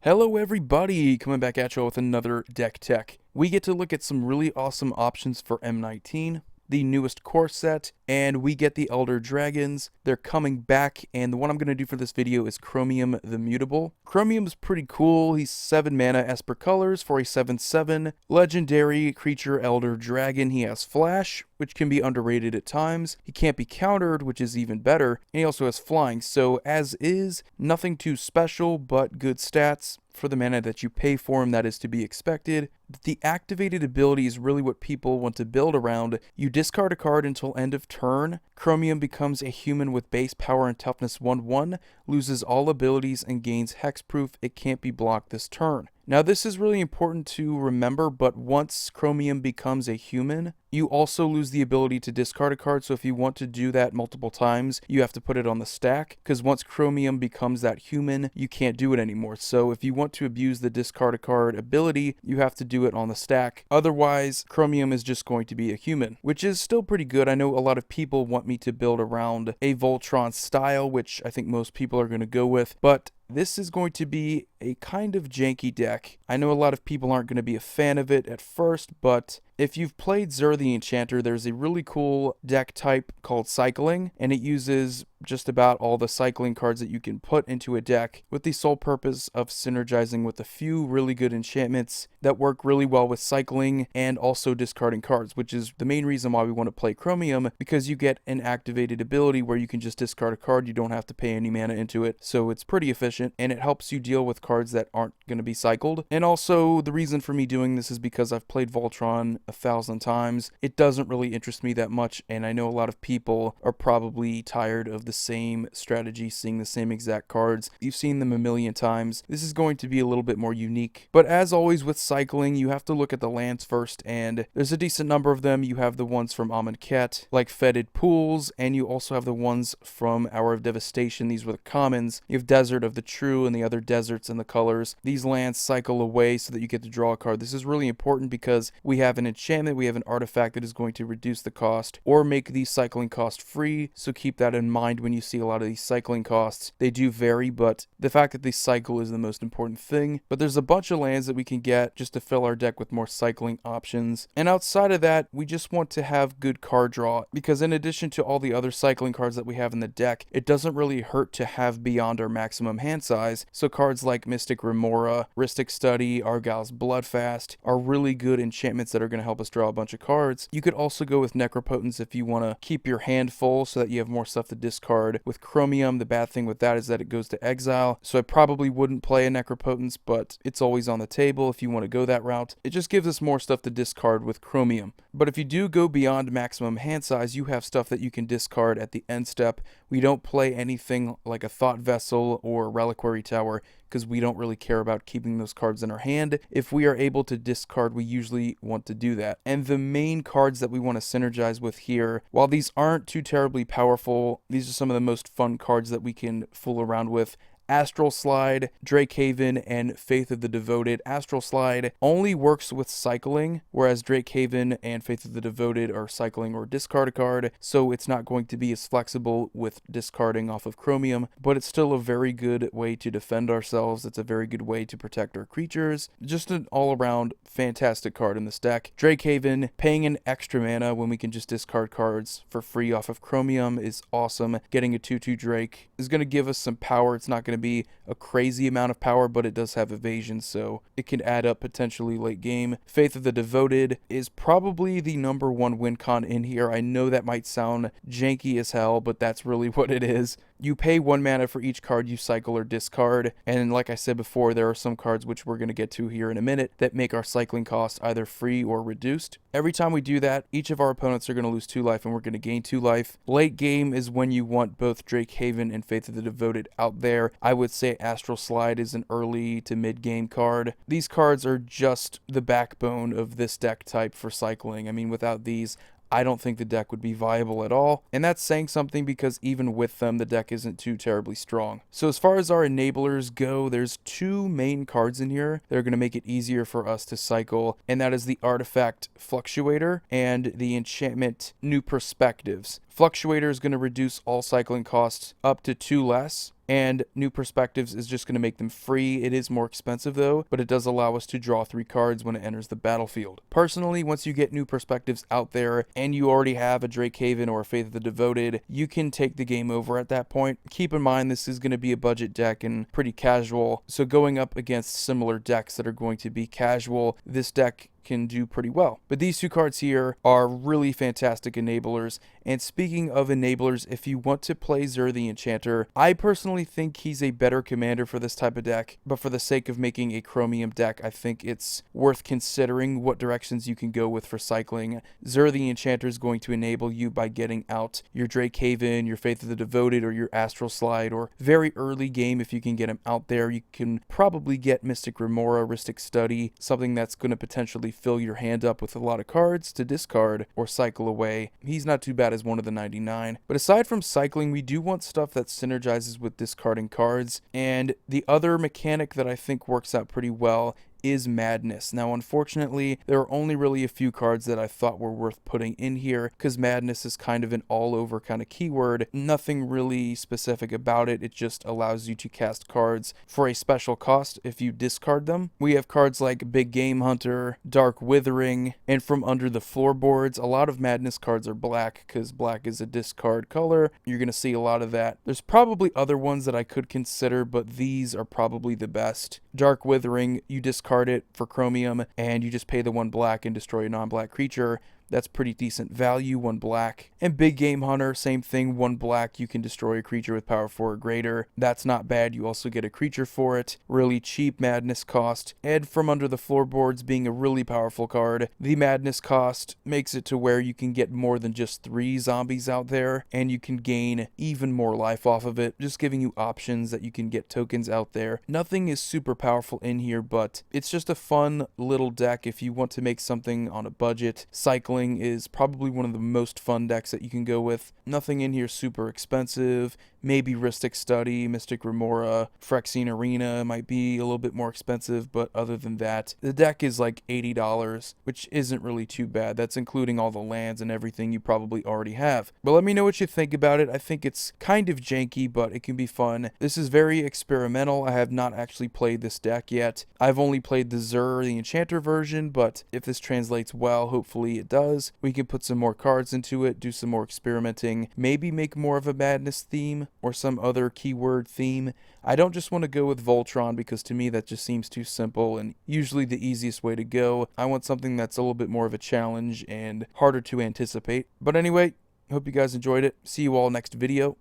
Hello everybody, coming back at you with another deck tech. We get to look at some really awesome options for M19, the newest core set, and we get the Elder Dragons. They're coming back, and the one I'm going to do for this video is Chromium the Mutable. Chromium's pretty cool. He's 7 mana Esper colors for a 7/7 legendary creature Elder Dragon. He has Flash, which can be underrated at times. He can't be countered, which is even better, and he also has Flying, so as is, nothing too special, but good stats for the mana that you pay for him. That is to be expected. The activated ability is really what people want to build around. You discard a card until end of turn. Chromium becomes a human with base power and toughness 1/1, loses all abilities and gains hexproof. It can't be blocked this turn. Now this is really important to remember, but once Chromium becomes a human, you also lose the ability to discard a card, so if you want to do that multiple times, you have to put it on the stack, because once Chromium becomes that human, you can't do it anymore. So if you want to abuse the discard a card ability, you have to do it on the stack. Otherwise, Chromium is just going to be a human, which is still pretty good. I know a lot of people want me to build around a Voltron style, which I think most people are going to go with, but this is going to be a kind of janky deck. I know a lot of people aren't going to be a fan of it at first, but if you've played Zur the Enchanter, there's a really cool deck type called Cycling, and it uses just about all the cycling cards that you can put into a deck with the sole purpose of synergizing with a few really good enchantments that work really well with cycling and also discarding cards, which is the main reason why we want to play Chromium, because you get an activated ability where you can just discard a card. You don't have to pay any mana into it, so it's pretty efficient, and it helps you deal with cards that aren't going to be cycled. And also, the reason for me doing this is because I've played Voltron 1,000 times. It doesn't really interest me that much, and I know a lot of people are probably tired of the same strategy, seeing the same exact cards. You've seen them a million times. This is going to be a little bit more unique. But as always with cycling, you have to look at the lands first, and there's a decent number of them. You have the ones from Amonkhet, like Fetid Pools, and you also have the ones from Hour of Devastation. These were the commons. You have Desert of the True and the other deserts and the colors. These lands cycle away so that you get to draw a card. This is really important because we have an enchantment, we have an artifact that is going to reduce the cost or make these cycling costs free, so keep that in mind when you see a lot of these cycling costs. They do vary, but the fact that they cycle is the most important thing. But there's a bunch of lands that we can get just to fill our deck with more cycling options, and outside of that, we just want to have good card draw, because in addition to all the other cycling cards that we have in the deck, it doesn't really hurt to have beyond our maximum hand size. So cards like Mystic Remora, Rhystic Study, Argyle's Bloodfast are really good enchantments that are going to help us draw a bunch of cards. You could also go with Necropotence if you want to keep your hand full so that you have more stuff to discard. With Chromium, the bad thing with that is that it goes to exile, so I probably wouldn't play a Necropotence, but it's always on the table if you want to go that route. It just gives us more stuff to discard with Chromium. But if you do go beyond maximum hand size, you have stuff that you can discard at the end step. We don't play anything like a Thought Vessel or Reliquary Tower, because we don't really care about keeping those cards in our hand. If we are able to discard, we usually want to do that. And the main cards that we want to synergize with here, while these aren't too terribly powerful, these are some of the most fun cards that we can fool around with. Astral Slide, Drakehaven, and Faith of the Devoted. Astral Slide only works with cycling, whereas Drakehaven and Faith of the Devoted are cycling or discard a card, so it's not going to be as flexible with discarding off of Chromium, but it's still a very good way to defend ourselves. It's a very good way to protect our creatures. Just an all-around fantastic card in this deck. Drakehaven, paying an extra mana when we can just discard cards for free off of Chromium is awesome. Getting a 2/2 Drake is going to give us some power. It's not going to be a crazy amount of power, but it does have evasion, so it can add up potentially late game. Faith of the Devoted is probably the #1 win con in here. I know that might sound janky as hell, but that's really what it is. You pay 1 mana for each card you cycle or discard, and like I said before, there are some cards, which we're going to get to here in a minute, that make our cycling cost either free or reduced. Every time we do that, each of our opponents are going to lose 2 life, and we're going to gain 2 life. Late game is when you want both Drakehaven and Faith of the Devoted out there. I would say Astral Slide is an early to mid-game card. These cards are just the backbone of this deck type for cycling. I mean, without these, I don't think the deck would be viable at all, and that's saying something because even with them, the deck isn't too terribly strong. So as far as our enablers go, there's 2 main cards in here that are going to make it easier for us to cycle, and that is the Artifact Fluctuator and the enchantment New Perspectives. Fluctuator is going to reduce all cycling costs up to 2 less, and New Perspectives is just going to make them free. It is more expensive though, but it does allow us to draw 3 cards when it enters the battlefield. Personally, once you get New Perspectives out there and you already have a Drake Haven or a Faith of the Devoted, you can take the game over at that point. Keep in mind this is going to be a budget deck and pretty casual, so going up against similar decks that are going to be casual, this deck can do pretty well. But these 2 cards here are really fantastic enablers. And speaking of enablers, if you want to play Zur the Enchanter, I personally think he's a better commander for this type of deck, but for the sake of making a Chromium deck, I think it's worth considering what directions you can go with for cycling. Zur the Enchanter is going to enable you by getting out your Drake Haven, your Faith of the Devoted, or your Astral Slide, or very early game if you can get him out there. You can probably get Mystic Remora, Rhystic Study, something that's going to potentially fill your hand up with a lot of cards to discard or cycle away. He's not too bad as one of the 99. But aside from cycling, we do want stuff that synergizes with discarding cards. And the other mechanic that I think works out pretty well is Madness. Now, unfortunately, there are only really a few cards that I thought were worth putting in here because Madness is kind of an all-over kind of keyword. Nothing really specific about it. It just allows you to cast cards for a special cost if you discard them. We have cards like Big Game Hunter, Dark Withering, and From Under the Floorboards. A lot of Madness cards are black because black is a discard color. You're going to see a lot of that. There's probably other ones that I could consider, but these are probably the best. Dark Withering, you discard it for Chromium, and you just pay the 1 black and destroy a non-black creature. That's pretty decent value, 1 black. And Big Game Hunter, same thing, 1 black, you can destroy a creature with power 4 or greater. That's not bad, you also get a creature for it. Really cheap Madness cost. And From Under the Floorboards being a really powerful card, the Madness cost makes it to where you can get more than just 3 zombies out there, and you can gain even more life off of it, just giving you options that you can get tokens out there. Nothing is super powerful in here, but it's just a fun little deck if you want to make something on a budget. Cycling is probably one of the most fun decks that you can go with. Nothing in here super expensive. Maybe Rhystic Study, Mystic Remora, Phyrexian Arena might be a little bit more expensive, but other than that, the deck is like $80, which isn't really too bad. That's including all the lands and everything you probably already have. But let me know what you think about it. I think it's kind of janky, but it can be fun. This is very experimental. I have not actually played this deck yet. I've only played the Zur the Enchanter version, but if this translates well, hopefully it does. We can put some more cards into it, do some more experimenting, maybe make more of a Madness theme or some other keyword theme. I don't just want to go with Voltron because to me that just seems too simple and usually the easiest way to go. I want something that's a little bit more of a challenge and harder to anticipate. But anyway, hope you guys enjoyed it. See you all next video.